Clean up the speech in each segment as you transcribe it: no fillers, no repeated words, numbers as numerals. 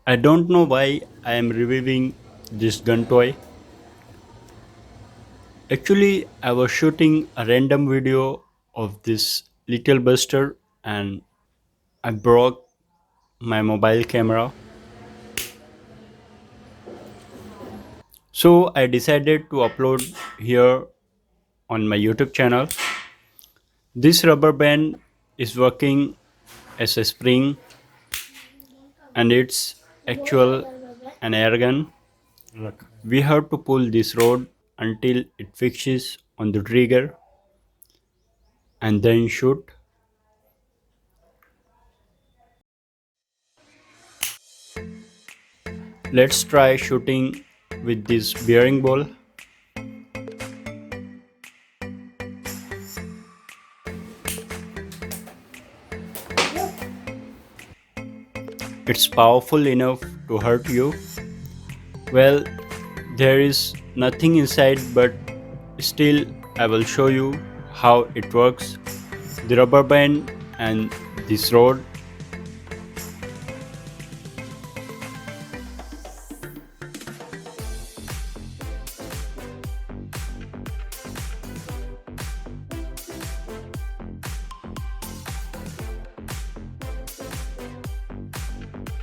I don't know why I am reviewing this gun toy. Actually, I was shooting a random video of this little buster and I broke my mobile camera. So I decided to upload here on my YouTube channel. This rubber band is working as a spring and it's actual an air gun. We have to pull this rod until it fixes on the trigger and then shoot. Let's try shooting with this bearing ball. It's powerful enough to hurt you. Well, there is nothing inside, but still, I will show you how it works. The rubber band and this rod.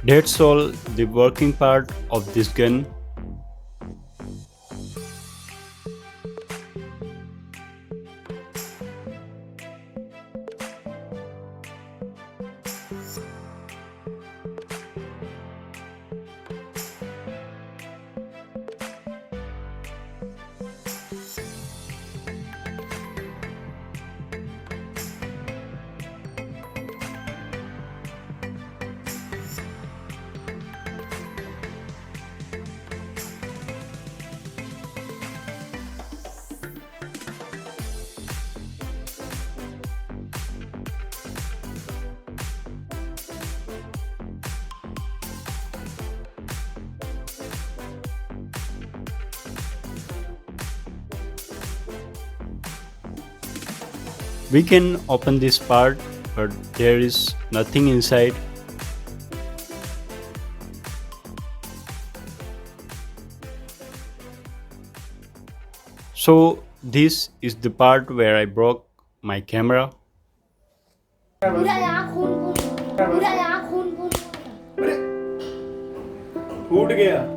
That's all the working part of this gun. We can open this part, but there is nothing inside. So this is the part where I broke my camera. पूरा यहाँ खून खून पूरा यहाँ खून खून फूट गया